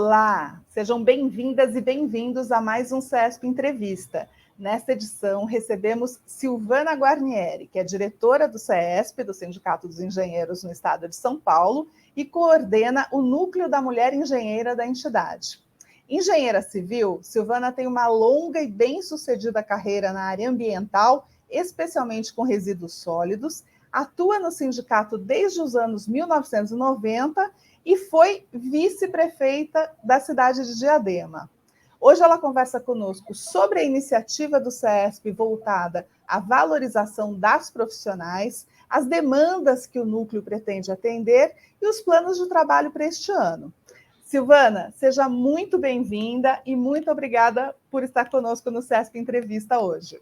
Olá, sejam bem-vindas e bem-vindos a mais um CESP Entrevista. Nesta edição, recebemos Silvana Guarnieri, que é diretora do CESP, do Sindicato dos Engenheiros no Estado de São Paulo, e coordena o Núcleo da Mulher Engenheira da entidade. Engenheira civil, Silvana tem uma longa e bem-sucedida carreira na área ambiental, especialmente com resíduos sólidos, atua no sindicato desde os anos 1990 e foi vice-prefeita da cidade de Diadema. Hoje ela conversa conosco sobre a iniciativa do CESP voltada à valorização das profissionais, as demandas que o núcleo pretende atender e os planos de trabalho para este ano. Silvana, seja muito bem-vinda e muito obrigada por estar conosco no CESP Entrevista hoje.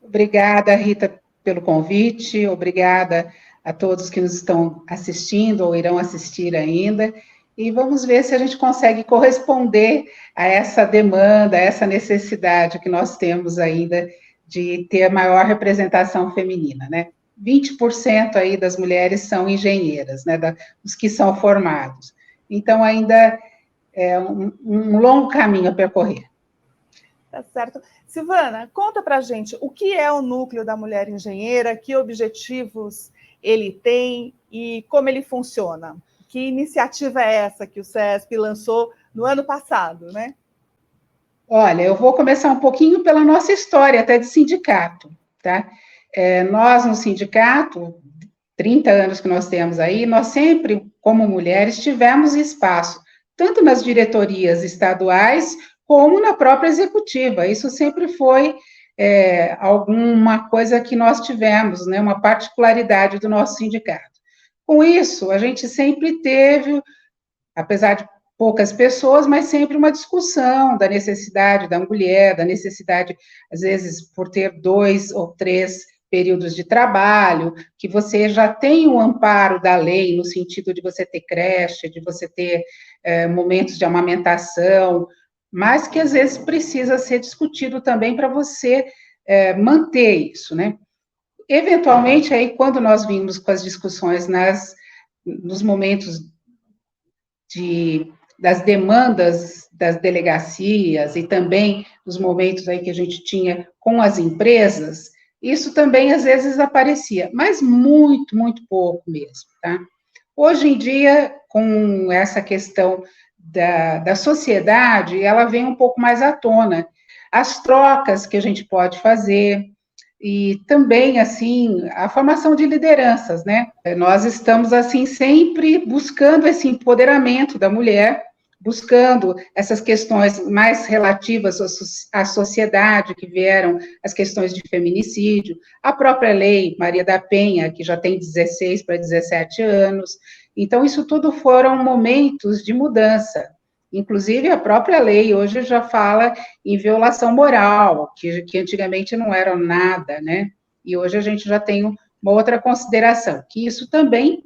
Obrigada, Rita, pelo convite, obrigada a todos que nos estão assistindo ou irão assistir ainda, e vamos ver se a gente consegue corresponder a essa demanda, a essa necessidade que nós temos ainda de ter maior representação feminina, né? 20% aí das mulheres são engenheiras, né, os que são formados. Então, ainda é um longo caminho a percorrer. Tá certo. Silvana, conta pra gente o que é o Núcleo da Mulher Engenheira, que objetivos ele tem e como ele funciona. Que iniciativa é essa que o CESP lançou no ano passado, né? Olha, eu vou começar um pouquinho pela nossa história até de sindicato, tá? Nós, no sindicato, 30 anos que nós temos aí, nós sempre, como mulheres, tivemos espaço, tanto nas diretorias estaduais, como na própria executiva. Isso sempre foi alguma coisa que nós tivemos, né, uma particularidade do nosso sindicato. Com isso, a gente sempre teve, apesar de poucas pessoas, mas sempre uma discussão da necessidade da mulher, da necessidade, às vezes, por ter 2 ou 3 períodos de trabalho, que você já tem o amparo da lei, no sentido de você ter creche, de você ter momentos de amamentação, mas que às vezes precisa ser discutido também para você manter isso, né? Eventualmente, aí, quando nós vimos com as discussões nos momentos das demandas das delegacias e também nos momentos aí que a gente tinha com as empresas, isso também às vezes aparecia, mas muito, muito pouco mesmo, tá? Hoje em dia, com essa questão da sociedade, ela vem um pouco mais à tona. As trocas que a gente pode fazer, e também, assim, a formação de lideranças, né? Nós estamos, assim, sempre buscando esse empoderamento da mulher, buscando essas questões mais relativas à sociedade, que vieram as questões de feminicídio, a própria lei Maria da Penha, que já tem 16 para 17 anos. Então, isso tudo foram momentos de mudança. Inclusive, a própria lei hoje já fala em violação moral, que antigamente não era nada, né? E hoje a gente já tem uma outra consideração, que isso também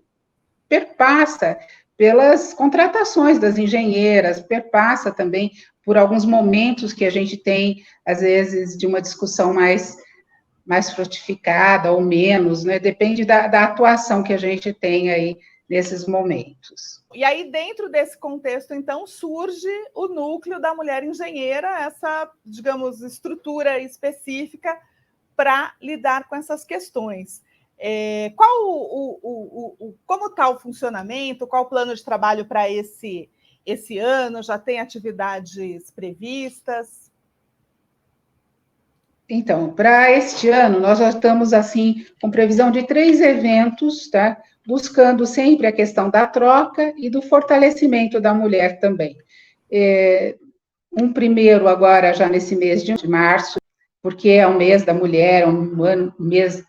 perpassa pelas contratações das engenheiras, perpassa também por alguns momentos que a gente tem, às vezes, de uma discussão mais frutificada ou menos, né? Depende da atuação que a gente tem aí nesses momentos. E aí, dentro desse contexto, então, surge o Núcleo da Mulher Engenheira, essa, digamos, estrutura específica para lidar com essas questões. Como está o funcionamento? Qual o plano de trabalho para esse ano? Já tem atividades previstas? Então, para este ano, nós já estamos, assim, com previsão de 3 eventos, tá? Buscando sempre a questão da troca e do fortalecimento da mulher também. Um primeiro agora, já nesse mês de março, porque é o mês da mulher, mês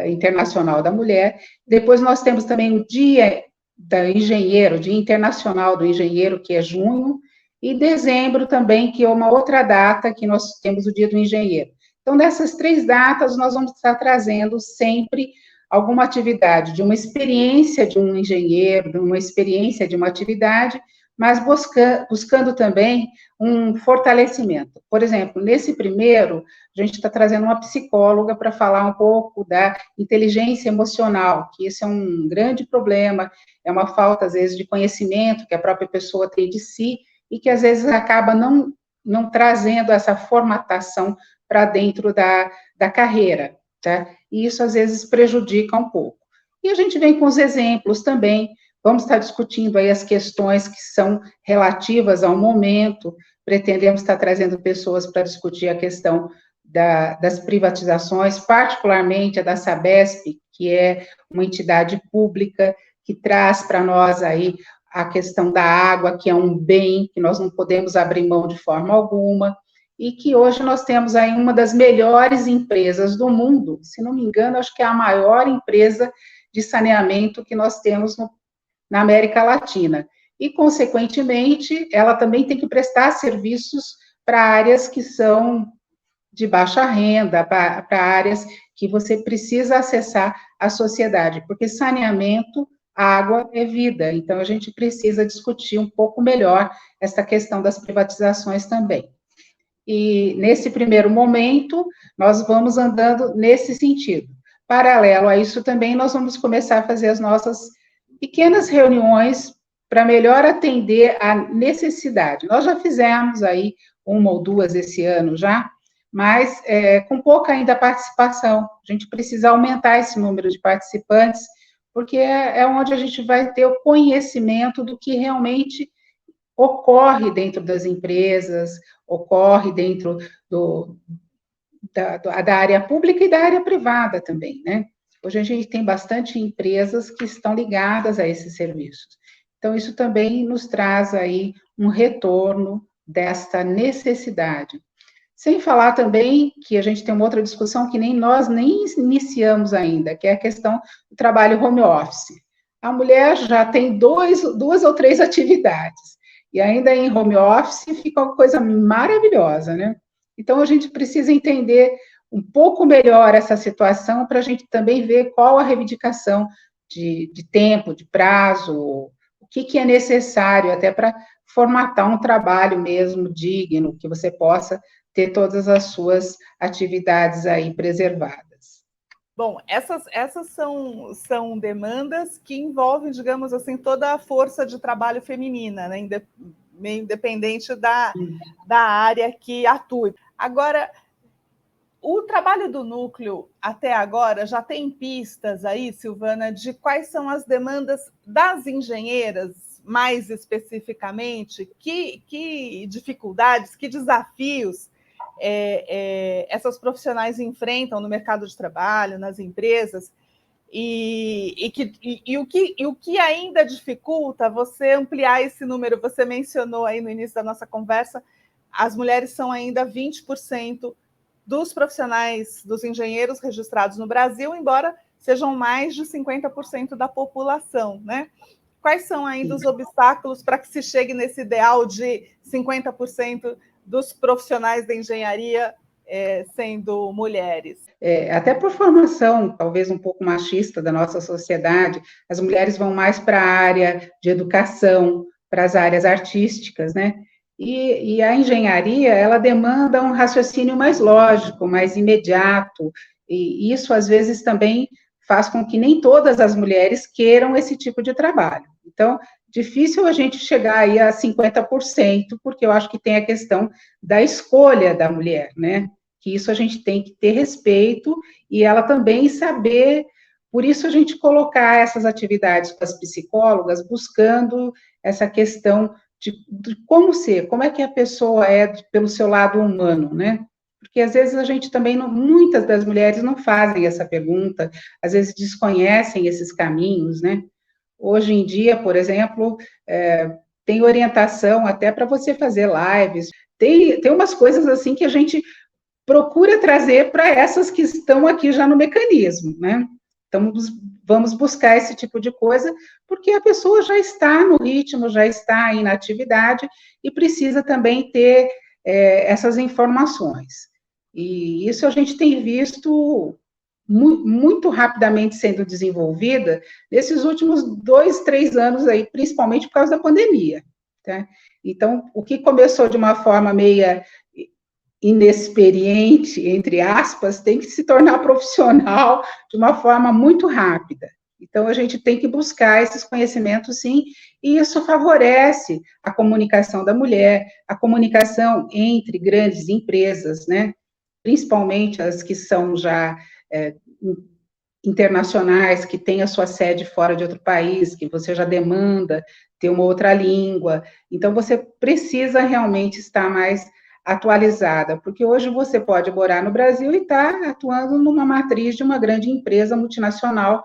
internacional da mulher. Depois nós temos também o Dia da Engenheiro, Dia Internacional do Engenheiro, que é junho, e dezembro também, que é uma outra data que nós temos o Dia do Engenheiro. Então, nessas 3 datas, nós vamos estar trazendo sempre alguma atividade, de uma experiência de um engenheiro, de uma experiência de uma atividade, mas buscando também um fortalecimento. Por exemplo, nesse primeiro, a gente está trazendo uma psicóloga para falar um pouco da inteligência emocional, que isso é um grande problema, é uma falta, às vezes, de conhecimento que a própria pessoa tem de si, e que, às vezes, acaba não trazendo essa formatação para dentro da carreira, tá? E isso, às vezes, prejudica um pouco. E a gente vem com os exemplos também. Vamos estar discutindo aí as questões que são relativas ao momento, pretendemos estar trazendo pessoas para discutir a questão das privatizações, particularmente a da Sabesp, que é uma entidade pública que traz para nós aí a questão da água, que é um bem que nós não podemos abrir mão de forma alguma, e que hoje nós temos aí uma das melhores empresas do mundo, se não me engano, acho que é a maior empresa de saneamento que nós temos na América Latina. E, consequentemente, ela também tem que prestar serviços para áreas que são de baixa renda, para áreas que você precisa acessar a sociedade, porque saneamento, água é vida, então a gente precisa discutir um pouco melhor essa questão das privatizações também. E, nesse primeiro momento, nós vamos andando nesse sentido. Paralelo a isso também, nós vamos começar a fazer as nossas pequenas reuniões para melhor atender a necessidade. Nós já fizemos aí uma ou duas esse ano já, mas com pouca ainda participação. A gente precisa aumentar esse número de participantes, porque é onde a gente vai ter o conhecimento do que realmente ocorre dentro das empresas, ocorre dentro da área pública e da área privada também, né? Hoje a gente tem bastante empresas que estão ligadas a esses serviços. Então, isso também nos traz aí um retorno desta necessidade. Sem falar também que a gente tem uma outra discussão que nós nem iniciamos ainda, que é a questão do trabalho home office. A mulher já tem duas ou três atividades, e ainda em home office fica uma coisa maravilhosa, né? Então, a gente precisa entender um pouco melhor essa situação para a gente também ver qual a reivindicação de tempo, de prazo, o que é necessário até para formatar um trabalho mesmo digno, que você possa ter todas as suas atividades aí preservadas. Bom, essas são demandas que envolvem, digamos assim, toda a força de trabalho feminina, né? Independente da área que atue. Agora, o trabalho do núcleo até agora já tem pistas aí, Silvana, de quais são as demandas das engenheiras, mais especificamente, que dificuldades, que desafios essas profissionais enfrentam no mercado de trabalho, nas empresas, e o que ainda dificulta você ampliar esse número. Você mencionou aí no início da nossa conversa, as mulheres são ainda 20% dos profissionais, dos engenheiros registrados no Brasil, embora sejam mais de 50% da população, né? Quais são ainda os obstáculos para que se chegue nesse ideal de 50% dos profissionais da engenharia sendo mulheres? Até por formação, talvez um pouco machista da nossa sociedade, as mulheres vão mais para a área de educação, para as áreas artísticas, né? E a engenharia, ela demanda um raciocínio mais lógico, mais imediato, e isso, às vezes, também faz com que nem todas as mulheres queiram esse tipo de trabalho. Então, difícil a gente chegar aí a 50%, porque eu acho que tem a questão da escolha da mulher, né? Que isso a gente tem que ter respeito e ela também saber, por isso a gente colocar essas atividades com as psicólogas, buscando essa questão de como é que a pessoa é pelo seu lado humano, né? Porque às vezes a gente também, muitas das mulheres não fazem essa pergunta, às vezes desconhecem esses caminhos, né? Hoje em dia, por exemplo, tem orientação até para você fazer lives, tem umas coisas assim que a gente procura trazer para essas que estão aqui já no mecanismo, né? Então, vamos buscar esse tipo de coisa, porque a pessoa já está no ritmo, já está aí na atividade e precisa também ter essas informações. E isso a gente tem visto muito rapidamente sendo desenvolvida nesses últimos 2, 3 anos aí, principalmente por causa da pandemia. tá? Então, o que começou de uma forma meia inexperiente, entre aspas, tem que se tornar profissional de uma forma muito rápida. Então, a gente tem que buscar esses conhecimentos, sim, e isso favorece a comunicação da mulher, a comunicação entre grandes empresas, né? Principalmente as que são já internacionais, que têm a sua sede fora de outro país, que você já demanda ter uma outra língua. Então, você precisa realmente estar mais atualizada, porque hoje você pode morar no Brasil e estar atuando numa matriz de uma grande empresa multinacional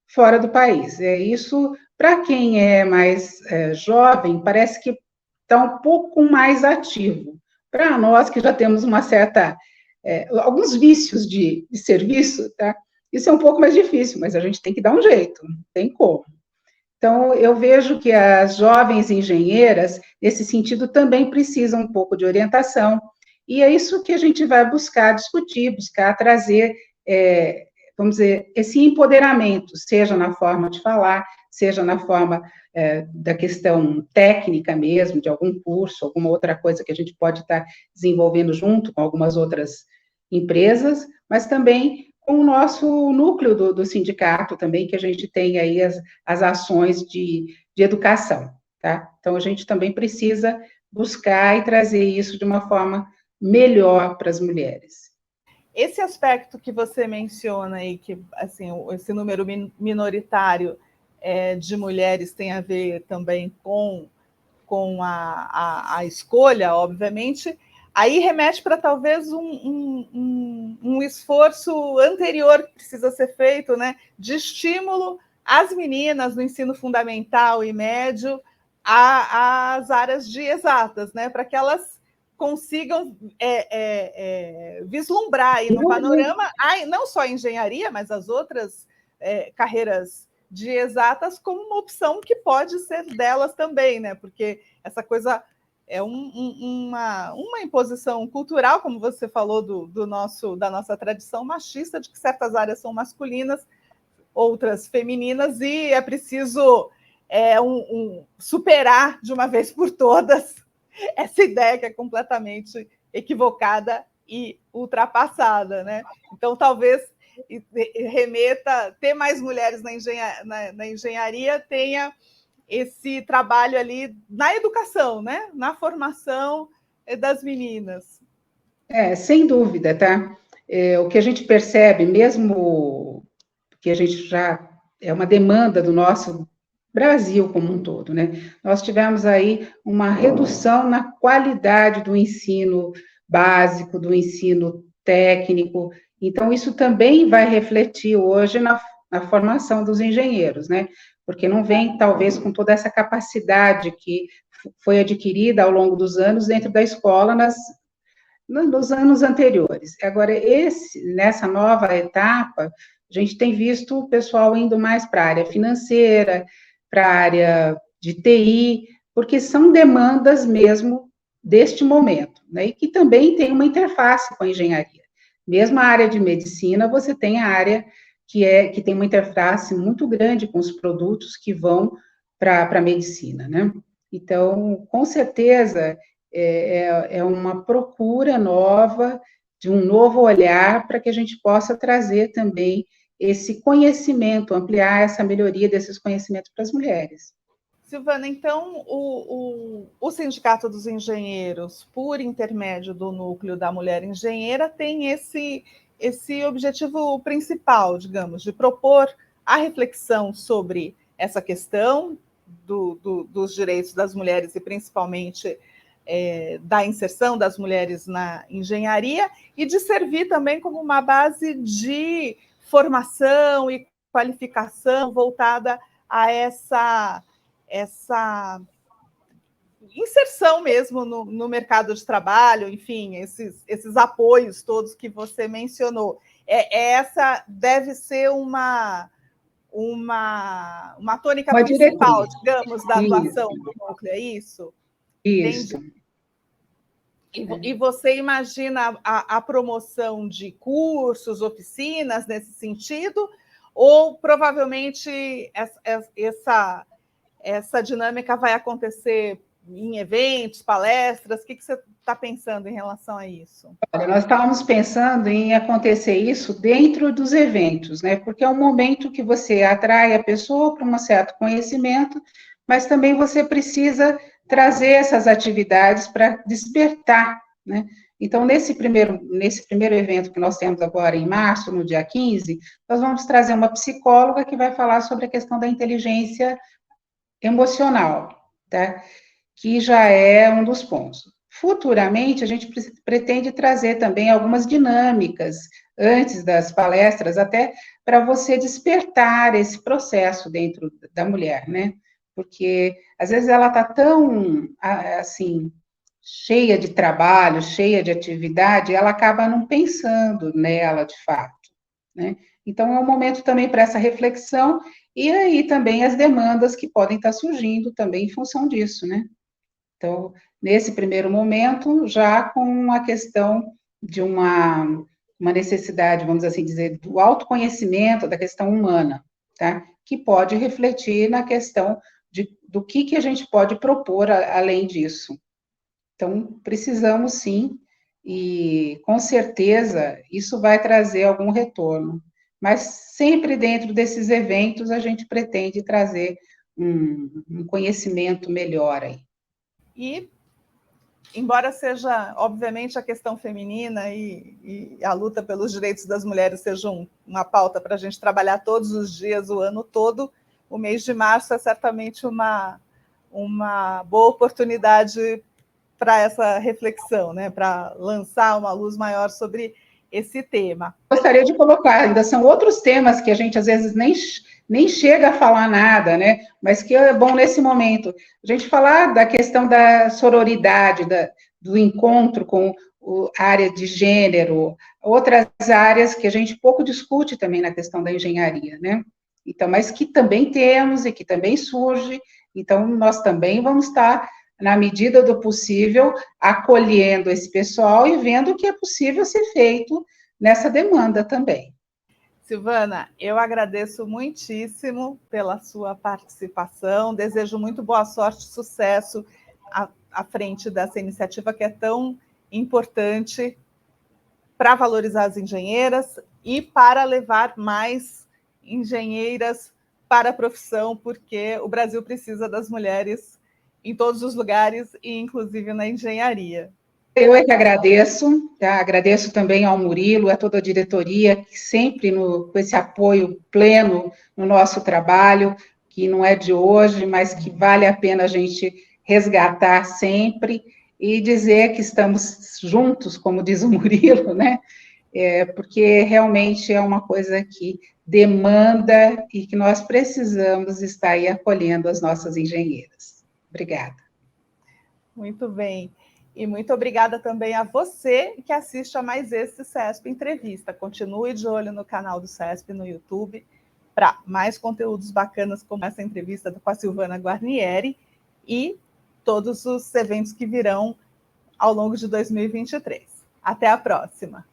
fora do país. Isso, para quem é mais jovem, parece que está um pouco mais ativo. Para nós que já temos uma certa, alguns vícios de serviço, tá? Isso é um pouco mais difícil, mas a gente tem que dar um jeito, não tem como. Então, eu vejo que as jovens engenheiras, nesse sentido, também precisam um pouco de orientação, e é isso que a gente vai buscar discutir, buscar trazer, vamos dizer, esse empoderamento, seja na forma de falar, seja na forma da questão técnica mesmo, de algum curso, alguma outra coisa que a gente pode estar desenvolvendo junto com algumas outras empresas, mas também com o nosso núcleo do sindicato também, que a gente tem aí as ações de educação, tá? Então, a gente também precisa buscar e trazer isso de uma forma melhor para as mulheres. Esse aspecto que você menciona aí, que assim, esse número minoritário de mulheres tem a ver também com a escolha, obviamente, aí remete para talvez um esforço anterior que precisa ser feito, né, de estímulo às meninas no ensino fundamental e médio às áreas de exatas, né, para que elas consigam vislumbrar aí no panorama, não só a engenharia, mas as outras carreiras de exatas como uma opção que pode ser delas também, né? Porque essa coisa é uma imposição cultural, como você falou, da nossa tradição machista, de que certas áreas são masculinas, outras femininas, e é preciso superar de uma vez por todas essa ideia que é completamente equivocada e ultrapassada, né? Então, talvez remeta, ter mais mulheres na engenharia tenha esse trabalho ali na educação, né? Na formação das meninas. Sem dúvida, tá? O que a gente percebe, mesmo que a gente já é uma demanda do nosso Brasil como um todo, né? Nós tivemos aí uma redução na qualidade do ensino básico, do ensino técnico. Então, isso também vai refletir hoje na formação dos engenheiros, né? Porque não vem, talvez, com toda essa capacidade que foi adquirida ao longo dos anos dentro da escola nos anos anteriores. Agora, nessa nova etapa, a gente tem visto o pessoal indo mais para a área financeira, para a área de TI, porque são demandas mesmo deste momento, né? E que também tem uma interface com a engenharia. Mesmo a área de medicina, você tem a área que tem uma interface muito grande com os produtos que vão para a medicina, né? Então, com certeza, é uma procura nova, de um novo olhar, para que a gente possa trazer também esse conhecimento, ampliar essa melhoria desses conhecimentos para as mulheres. Silvana, então, o Sindicato dos Engenheiros, por intermédio do Núcleo da Mulher Engenheira, tem esse objetivo principal, digamos, de propor a reflexão sobre essa questão dos direitos das mulheres e, principalmente, da inserção das mulheres na engenharia e de servir também como uma base de formação e qualificação voltada a essa inserção mesmo no mercado de trabalho, enfim, esses apoios todos que você mencionou. Essa deve ser uma tônica principal, digamos, da atuação do núcleo, é isso? Isso. Entendi. E você imagina a promoção de cursos, oficinas nesse sentido, ou provavelmente essa dinâmica vai acontecer em eventos, palestras? O que você está pensando em relação a isso? Olha, nós estávamos pensando em acontecer isso dentro dos eventos, né? Porque é um momento que você atrai a pessoa para um certo conhecimento, mas também você precisa trazer essas atividades para despertar, né? Então, nesse primeiro evento que nós temos agora em março, no dia 15, nós vamos trazer uma psicóloga que vai falar sobre a questão da inteligência emocional, tá? Que já é um dos pontos. Futuramente, a gente pretende trazer também algumas dinâmicas antes das palestras, até para você despertar esse processo dentro da mulher, né? Porque às vezes ela está tão, assim, cheia de trabalho, cheia de atividade, ela acaba não pensando nela de fato, né? Então, é um momento também para essa reflexão, e aí também as demandas que podem estar surgindo também em função disso, né? Então, nesse primeiro momento, já com a questão de uma necessidade, vamos assim dizer, do autoconhecimento da questão humana, tá? Que pode refletir na questão do que a gente pode propor além disso. Então, precisamos sim, e com certeza isso vai trazer algum retorno. Mas sempre dentro desses eventos a gente pretende trazer um conhecimento melhor aí. E, embora seja, obviamente, a questão feminina e a luta pelos direitos das mulheres seja uma pauta para a gente trabalhar todos os dias, o ano todo, o mês de março é certamente uma boa oportunidade para essa reflexão, né? Para lançar uma luz maior sobre esse tema. Gostaria de colocar, ainda são outros temas que a gente às vezes nem chega a falar nada, né? Mas que é bom nesse momento. A gente falar da questão da sororidade, do encontro com a área de gênero, outras áreas que a gente pouco discute também na questão da engenharia, né? Então, mas que também temos e que também surge, então nós também vamos estar, na medida do possível, acolhendo esse pessoal e vendo o que é possível ser feito nessa demanda também. Silvana, eu agradeço muitíssimo pela sua participação, desejo muito boa sorte e sucesso à frente dessa iniciativa que é tão importante para valorizar as engenheiras e para levar mais engenheiras para a profissão, porque o Brasil precisa das mulheres em todos os lugares, e inclusive na engenharia. Eu é que agradeço, tá? Agradeço também ao Murilo, a toda a diretoria, que sempre com esse apoio pleno no nosso trabalho, que não é de hoje, mas que vale a pena a gente resgatar sempre e dizer que estamos juntos, como diz o Murilo, né? Porque realmente é uma coisa que demanda e que nós precisamos estar aí acolhendo as nossas engenheiras. Obrigada. Muito bem. E muito obrigada também a você que assiste a mais esse CESP Entrevista. Continue de olho no canal do CESP no YouTube para mais conteúdos bacanas como essa entrevista com a Silvana Guarnieri e todos os eventos que virão ao longo de 2023. Até a próxima!